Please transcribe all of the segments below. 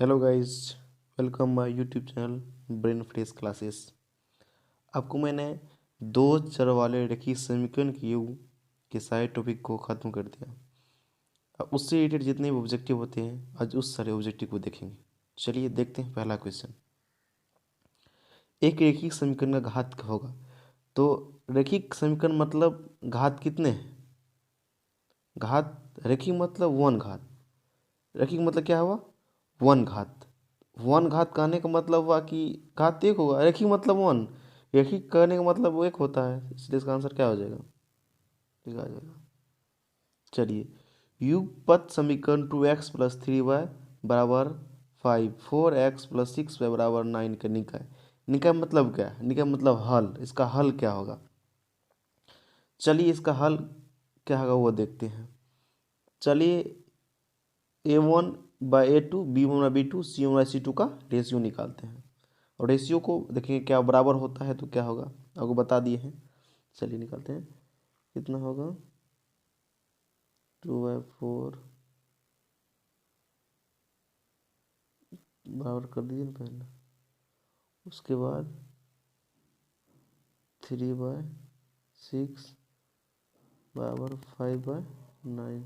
Hello guys, welcome my YouTube channel brain fresh classes. आपको मैंने दो चर वाले रेखीय समीकरण के योग के सारे टॉपिक को ख़त्म कर दिया। अब उससे रिलेटेड जितने भी ऑब्जेक्टिव होते हैं आज उस सारे ऑब्जेक्टिव को देखेंगे। चलिए देखते हैं पहला क्वेश्चन। एक रेखिक समीकरण का घात क्या होगा? तो रेखिक समीकरण मतलब घात कितने हैं? घात रेखिक मतलब वन घात। रेखिक मतलब क्या हुआ? वन घात। वन घात कहने का मतलब हुआ कि घात एक होगा। रेखिक मतलब वन। रेखिक कहने का मतलब वो एक होता है, इसलिए इसका आंसर क्या हो जाएगा? ठीक आ जाएगा। चलिए, युगपत समीकरण 2x+3y बराबर 5, 4x+6y बराबर 9 का निकाय। निकाय मतलब क्या है? निकाय मतलब हल। इसका हल क्या होगा? चलिए इसका हल क्या होगा वो देखते हैं। चलिए a1/a2, b1/b2, c1/c2 का रेशियो निकालते हैं। और रेशियो को देखेंगे क्या बराबर होता है तो क्या होगा, आपको बता दिए हैं। चलिए निकालते हैं। कितना होगा? 2/4 बराबर कर दीजिए ना पहले, उसके बाद 3/6 बराबर 5/9।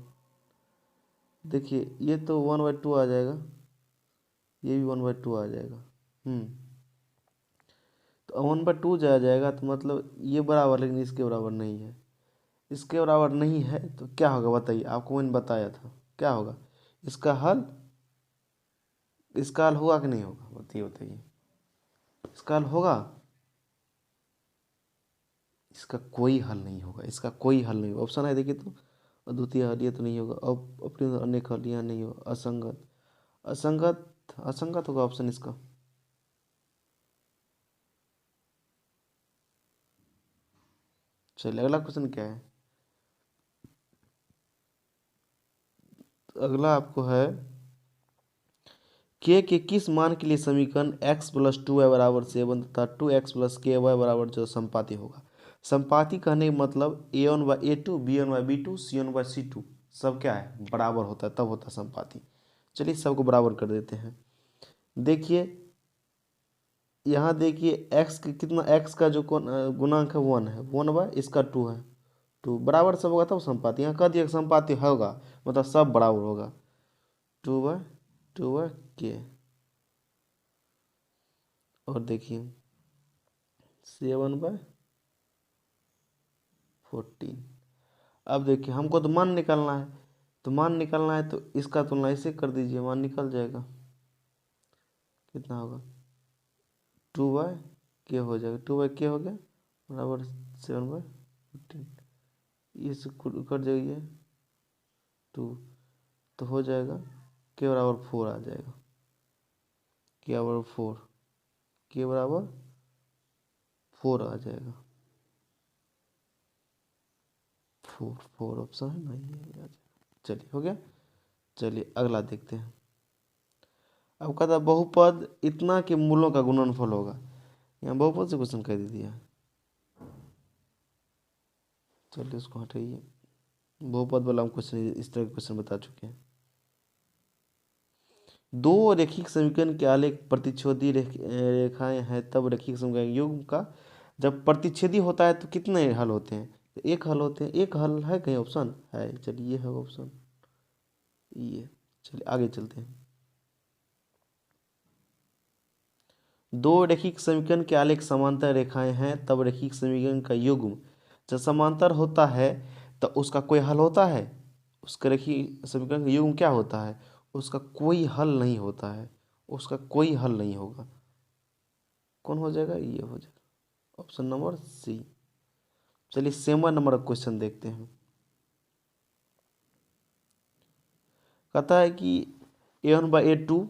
देखिए ये तो 1/2 आ जाएगा, ये भी 1/2 आ जाएगा। तो 1/2 आ जाएगा तो मतलब ये बराबर, लेकिन इसके बराबर नहीं है। इसके बराबर नहीं है तो क्या होगा बताइए? आपको मैंने बताया था क्या होगा इसका हल। इसका हल होगा कि नहीं होगा? बताइए बताइए, इसका हल होगा? इसका कोई हल नहीं होगा। इसका कोई हल नहीं होगा। ऑप्शन है देखिए तो, अद्वितीय हल ये तो नहीं होगा। अब अपने अनेक हल यहाँ नहीं होगा। असंगत, असंगत, असंगत होगा ऑप्शन इसका। चलिए अगला क्वेश्चन क्या है। तो अगला आपको है के किस मान के लिए समीकरण x+2y बराबर 7 तथा 2x+ky बराबर जो संपाती होगा? संपाती कहने का मतलब a1/a2, b1/b2, c1/c2 सब क्या है? बराबर होता है, तब होता है संपाती। चलिए सबको बराबर कर देते हैं। देखिए यहाँ देखिए x के कितना, x का जो गुणांक है 1 है, 1 इसका 2 है। 2 बराबर सब होगा तब संपाती। यहाँ कह दिया संपाती होगा मतलब सब बराबर होगा। 2/2 और देखिए 7/14। अब देखिए हमको तो मान निकालना है, तो मान निकालना है तो इसका तुलना इसे कर दीजिए, मान निकल जाएगा। कितना होगा? 2/k हो जाएगा। 2/k हो गया बराबर 7/14। इस कर जाइए 2 तो हो जाएगा के बराबर 4 आ जाएगा। के बराबर 4, के बराबर 4 आ जाएगा। 4 ऑप्शन है नहीं है, आ जाएगा। चलिए हो गया। चलिए अगला देखते हैं। अब कहता है बहुपद इतना के मूलों का गुणनफल होगा। यहाँ बहुपद से क्वेश्चन कह दिया। चलिए उसको हटाइए। बहुपद वाला हम क्वेश्चन इस तरह के क्वेश्चन बता चुके हैं। दो रेखिक समीकरण के आलेख प्रतिच्छेदी रेखाएं हैं तब रेखिक समीकरण युग्म का जब प्रतिच्छेदी होता है तो कितने हल होते हैं? तो एक हल होते हैं। एक हल है कहीं? ऑप्शन है? चलिए ये है ऑप्शन ये। चलिए आगे चलते हैं। दो रेखिक समीकरण के आलेख समांतर रेखाएं हैं तब रेखिक समीकरण का युग्म जब समांतर होता है तो उसका कोई हल होता है? उसका रेखिक समीकरण का युग्म क्या होता है? उसका कोई हल नहीं होता है। उसका कोई हल नहीं होगा। कौन हो जाएगा? ये हो जाएगा ऑप्शन नंबर सी। चलिए 7 नंबर का क्वेश्चन देखते हैं। कहता है कि a1/a2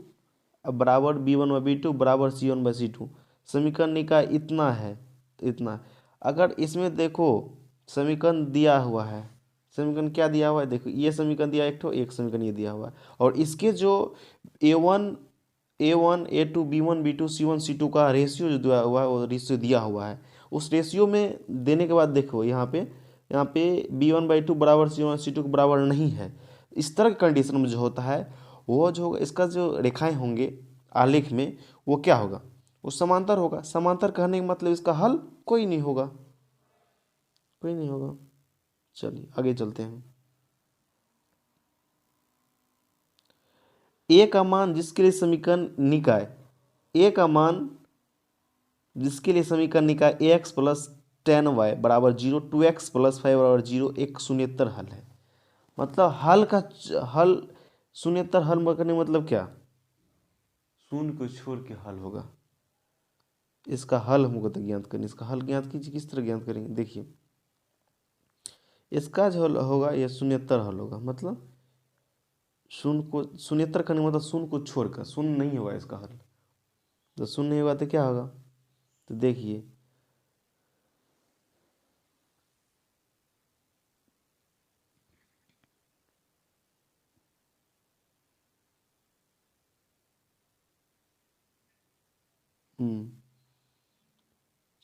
बराबर b1/b2 बराबर c1/c2 समीकरण निकाय इतना है तो इतना। अगर इसमें देखो समीकरण दिया हुआ है, समीकरण क्या दिया हुआ है? देखो ये समीकरण दिया एक समीकरण ये दिया हुआ है और इसके जो a1 a2 b1 b2 c1 c2 का रेशियो जो दिया हुआ है वो रेशियो दिया हुआ है। उस रेशियो में देने के बाद देखो यहाँ पे b1/2 बराबर c1/c2 के बराबर नहीं है। इस तरह की कंडीशन में जो होता है वो जो होगा, इसका जो रेखाएं होंगे आलेख में, वो क्या होगा, वो समांतर होगा। समांतर कहने का मतलब इसका हल कोई नहीं होगा, कोई नहीं होगा। चलिए आगे चलते हैं। ए का मान जिसके लिए समीकरण निकाय, ए का मान जिसके लिए समीकरण निकाय ए एक्स प्लस 10y बराबर 0, 2x प्लस 5 बराबर 0 एक शून्येतर हल है। मतलब हल का हल, शून्येतर हल करने का मतलब क्या, शून्य को छोड़ के हल होगा। इसका हल हमको तो ज्ञात करनी, इसका हल ज्ञात कीजिए। किस तरह ज्ञात करेंगे, देखिए इसका जो हल होगा ये शून्येतर हल होगा। मतलब शून्य को, शून्येतर करने का मतलब शून्य को छोड़कर, शून्य नहीं होगा इसका हल। तो शून्य नहीं होगा तो क्या होगा, तो देखिए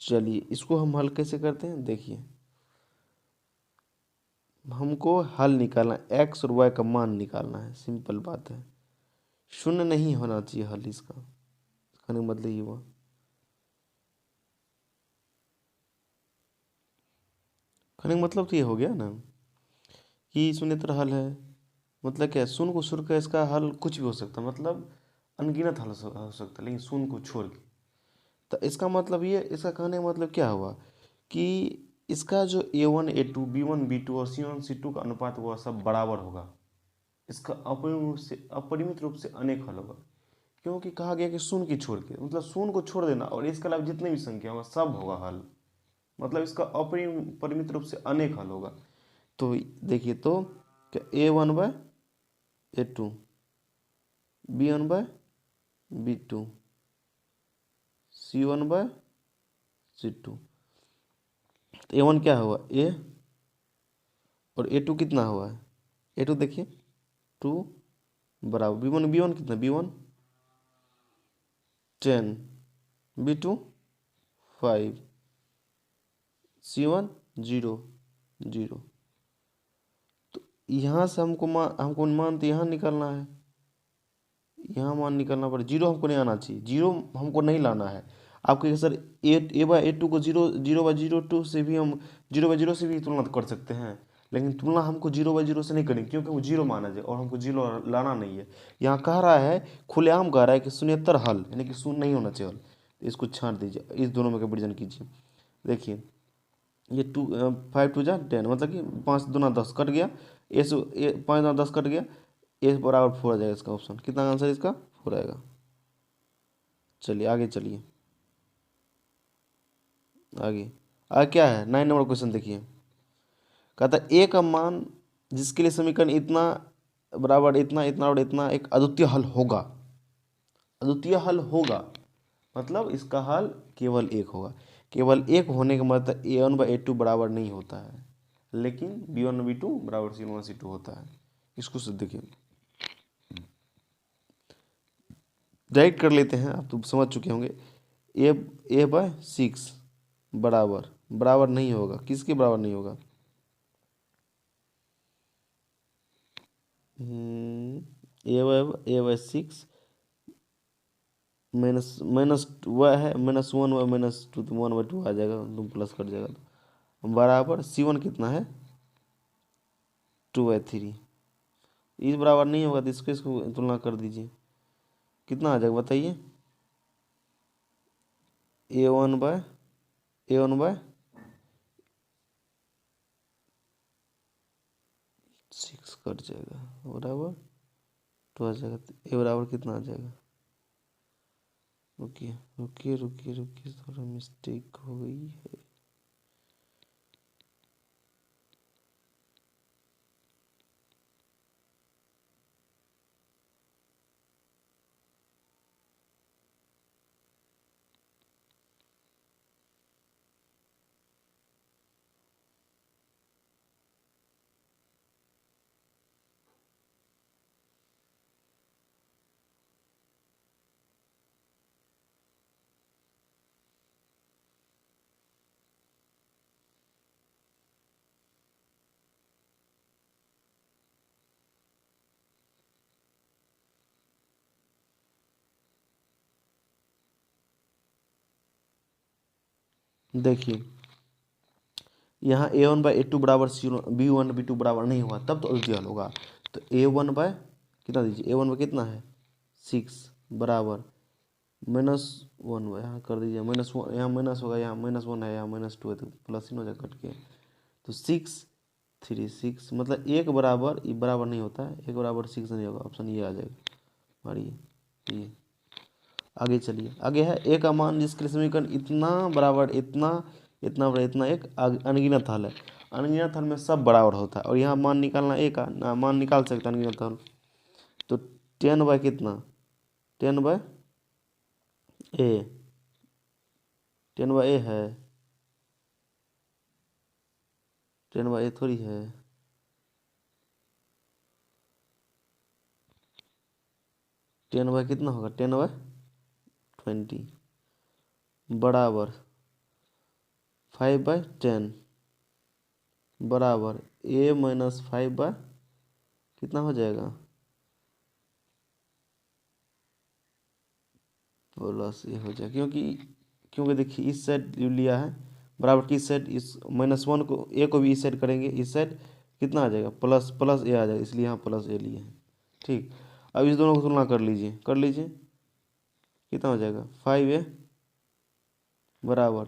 चलिए इसको हम हल कैसे करते हैं, देखिए हमको हल निकालना, एक्स और वाई का मान निकालना है, सिंपल बात है। शून्य नहीं होना चाहिए हल इसका, कहने का मतलब ये हुआ। कहने का मतलब तो ये हो गया ना कि शून्येतर हल है। मतलब क्या है, शून्य को छोड़ कर इसका हल कुछ भी हो सकता है, मतलब अनगिनत हल हो सकता है, लेकिन शून्य को छोड़ के। तो इसका मतलब ये, इसका कहने का मतलब क्या हुआ कि इसका जो A1 A2 B1 B2 और C1 C2 का अनुपात हुआ सब बराबर होगा। इसका अपरिमित रूप से अनेक हल होगा, क्योंकि कहा गया कि शून्य की छोड़ के, मतलब शून्य को छोड़ देना और इसके अलावा जितने भी संख्या होगा सब होगा हल। मतलब इसका अपरिमित रूप से अनेक हल होगा। तो देखिए, तो क्या A1/A2 B1/B2 C1/C2। तो A1 क्या हुआ, A, और A2 कितना हुआ है, A2 देखिए 2 बराबर B1 कितना, B1 10 B2 5 C1 0 0। तो यहाँ से हमको मान तो यहाँ निकालना है, यहाँ मान निकालना पड़े। जीरो हमको नहीं आना चाहिए, जीरो हमको नहीं लाना है। आप कहिए सर A/A2 को जीरो, 0/02 से भी हम 0/0 से भी तुलना कर सकते हैं, लेकिन तुलना हमको 0/0 से नहीं करनी, क्योंकि वो जीरो माना जाए और हमको जीरो लाना नहीं है। यहाँ कह रहा है, खुलेआम कह रहा है कि शून्येतर हल, यानी कि शून्य नहीं होना चाहिए हल। तो इसको छांट दीजिए, इस दोनों में कंपेरिजन कीजिए। देखिए ये 5 2 10, मतलब कि 5 दूना 10 कट गया, 5 दूना 10 कट गया, ए बराबर 4 आ जाएगा इसका ऑप्शन। कितना आंसर इसका, 4 आएगा। चलिए आगे चलिए, आगे आगे क्या है, 9 नंबर क्वेश्चन देखिए। कहता है ए का मान जिसके लिए समीकरण इतना बराबर इतना इतना और इतना एक अद्वितीय हल होगा। अद्वितीय हल होगा मतलब इसका हल केवल एक होगा। केवल एक होने का मतलब A1/A2 बराबर नहीं होता है, लेकिन B1/B2 बराबर C1/C2 होता है। इसको सिर्फ देखिए, डायरेक्ट कर लेते हैं, आप तो समझ चुके होंगे। A/6 बराबर बराबर नहीं होगा, किसके बराबर नहीं होगा, A/6 माइनस माइनस वह है, -1 -2 तो 1/2 आ जाएगा, तुम प्लस कट जाएगा तो बराबर C1 कितना है, 2/3। इस बराबर नहीं होगा तो इसको तुलना कर दीजिए, कितना आ जाएगा बताइए, A1/6 कट जाएगा बराबर 2 आ जाएगा। तो ए बराबर कितना आ जाएगा, रुकिए रुकिए रुकिए रुकिए, थोड़ा मिस्टेक हो गई है। देखिए यहाँ a1/a2 बराबर 0, b1b2 बराबर नहीं हुआ तब तो अद्वितीय हल होगा। तो a1 बाय कितना दीजिए, a1 बाय कितना है 6 बराबर -1 यहाँ कर दीजिए, -1 यहाँ माइनस होगा, यहाँ -1 है, यहाँ -2 है तो प्लस ही हो जाएगा कट के। तो 6 3 6 मतलब एक बराबर, ये बराबर नहीं होता है, एक बराबर 6 नहीं होगा, ऑप्शन ये आ जाएगा हमारी ये। आगे चलिए, आगे है ए का मान जिसके लिए समीकरण इतना बराबर इतना इतना बड़ा इतना एक अनगिनत हल है। अनगिनत हल में सब बराबर होता है और यहाँ मान निकालना ए का ना, मान निकाल सकता है अनगिनत हल। तो 10 बाय कितना 10 बाय ए 10 बाय ए है 10 बाय ए थोड़ी है। टेन बाय कितना होगा 10/20 बराबर 5/10 बराबर a माइनस 5 बाय कितना हो जाएगा प्लस ये हो जाएगा, क्योंकि देखिए इस साइड लिया है बराबर किस साइड, इस -1 को ए को भी इस साइड करेंगे, इस साइड कितना आ जाएगा प्लस प्लस ए आ जाएगा, इसलिए यहाँ प्लस ए लिए हैं। ठीक, अब इस दोनों को तुलना कर लीजिए कितना हो जाएगा 5a बराबर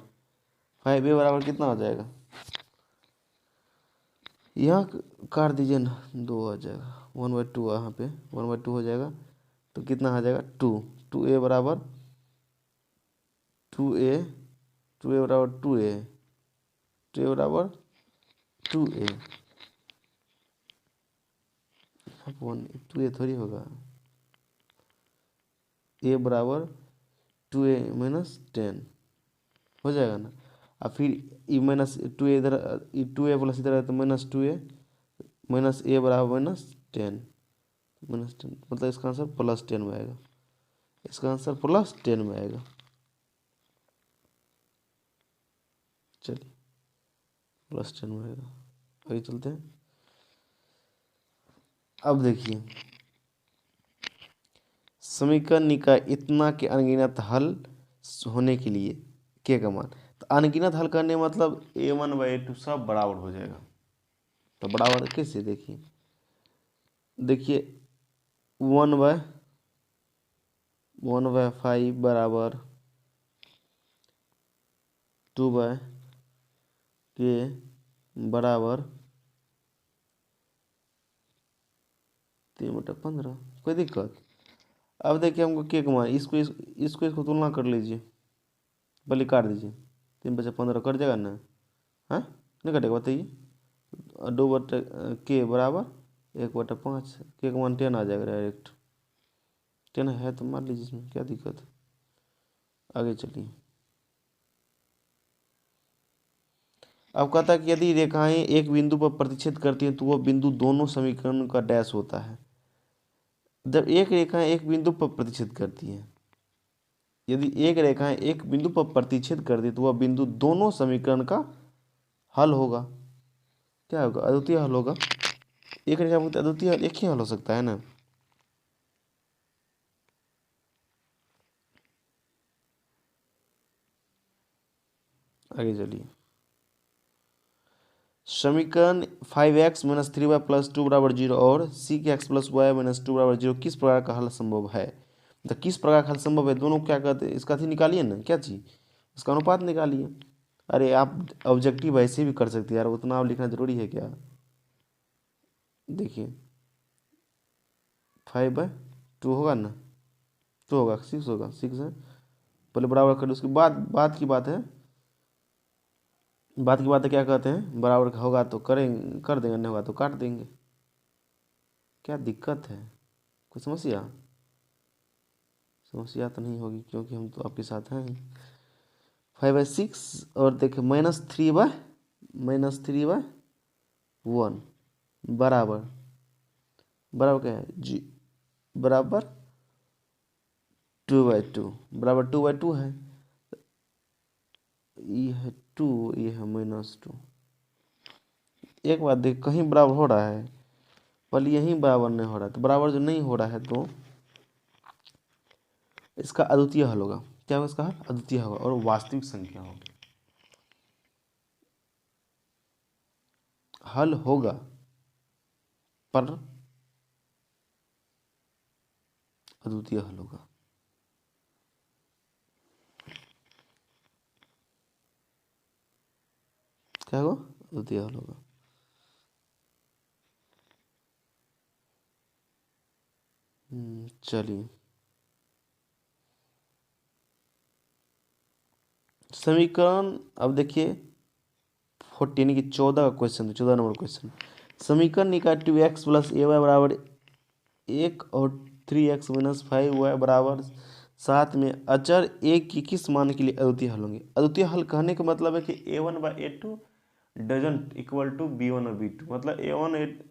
5a बराबर कितना हो जाएगा, यहाँ काट दीजिए ना 2 आ जाएगा 1/2 यहाँ पे 1/2 हो जाएगा। तो कितना आ जाएगा 2a बराबर 2a बराबर 2a 2a बराबर 2a 2a थोड़ी होगा, a बराबर 2a माइनस 10 हो जाएगा ना। और फिर ई -2a इधर 2a प्लस इधर है तो -2a माइनस ए बराबर -10 मतलब इसका आंसर +10 में आएगा, इसका आंसर +10 में आएगा। चलिए +10 में आएगा, आगे चलते हैं। अब देखिए समीकरण निकाय इतना के अनगिनत हल होने के लिए के का मान, तो अनगिनत हल करने मतलब a1/a2 सब बराबर हो जाएगा। तो बराबर कैसे देखिए 1/5 बराबर 2/k बराबर 3/15, कोई दिक्कत। अब देखिए हमको के का मान, इसको तुलना कर लीजिए, पहले काट दीजिए 3/15 कट जाएगा ना, हाँ नहीं कटेगा बताइए। 2/k बराबर 1/5 के का मान 10 आ जाएगा डायरेक्ट, 10 है तो मान लीजिए, इसमें क्या दिक्कत है। आगे चलिए, अब कहता है कि यदि रेखाएं एक बिंदु पर प्रतिच्छेद करती हैं तो वह बिंदु दोनों समीकरण का डैश होता है। जब एक रेखाएं एक बिंदु पर प्रतिच्छेद करती हैं, यदि एक रेखाएं एक बिंदु पर प्रतिच्छेद करती है तो वह बिंदु दोनों समीकरण का हल होगा। क्या होगा अद्वितीय हल होगा। एक रेखा में अद्वितीय हल एक ही हल हो सकता है ना। आगे चलिए, समीकरण 5x - 3y + 2 = 0 और sec x + y - 2 = 0 किस प्रकार का हल संभव है। तो किस प्रकार का हल संभव है, दोनों क्या कहते हैं, इसका थी निकालिए ना, क्या चीज़, इसका अनुपात निकालिए। अरे आप ऑब्जेक्टिव ऐसे भी कर सकते हैं यार, उतना आप लिखना जरूरी है क्या। देखिए 5/2 होगा ना, 2 होगा 6 होगा 6 है, पहले बराबर कर, उसके बाद बात की बात है क्या कहते हैं, बराबर का होगा तो करेंगे कर देंगे, नहीं होगा तो काट देंगे, क्या दिक्कत है, कोई समस्या तो नहीं होगी क्योंकि हम तो आपके साथ हैं ही। 5/6 और देखिए -3/1 बराबर क्या है जी बराबर 2/2 बराबर 2/2 है, ये है 2 ये है -2। एक बात देख कहीं बराबर हो रहा है, पहले यहीं बराबर नहीं हो रहा है, तो बराबर जो नहीं हो रहा है तो इसका अद्वितीय हल होगा। क्या होगा इसका हल, अद्वितीय होगा और वास्तविक संख्या होगी। हल होगा पर अद्वितीय हल होगा। क्या होगा? अद्वितीय हल होगा। चलिए, समीकरण अब देखिए 40 यानी कि 14 का क्वेश्चन, 14 नंबर क्वेश्चन। समीकरण निकाय 2x प्लस ए वाई बराबर 1 और 3x माइनस 5y बराबर 7 में अचर ए की किस मान के लिए अद्वितीय हल होंगे? अद्वितीय हल कहने का मतलब है कि a1/a2 doesn't equal to b1 और b2, मतलब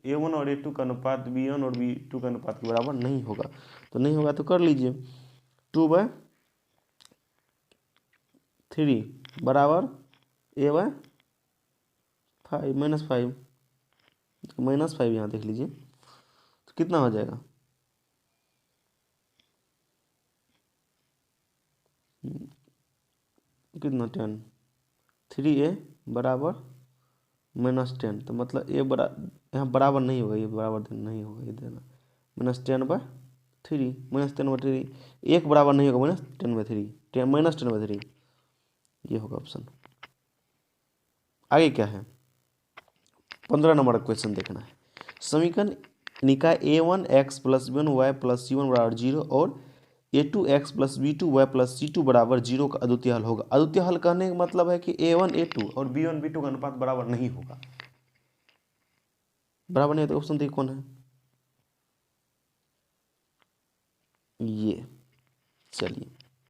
a1 और a2 का अनुपात b1 और b2 का अनुपात के बराबर नहीं होगा। तो नहीं होगा तो कर लीजिए, 2/3 बराबर a/5 -5, -5 यहाँ देख लीजिए तो कितना हो जाएगा? कितना 10, 3a बराबर -10, तो मतलब ए बरा यहाँ बराबर नहीं होगा, ये बराबर नहीं होगा, ये देना -10/3, -10/3 एक बराबर नहीं होगा, -10/3, -10/3 ये होगा ऑप्शन। आगे क्या है? 15 नंबर क्वेश्चन देखना है। समीकरण निकाय a1x plus b1y plus c1 बराबर 0 और a2x plus b2y plus c2 बराबर 0 का अद्वितीय हल होगा। अद्वितीय हल कहने का मतलब है कि a1 a2 और b1 b2 का अनुपात बराबर नहीं होगा। बराबर नहीं है तो ऑप्शन देखिए कौन है? ये। चलिए,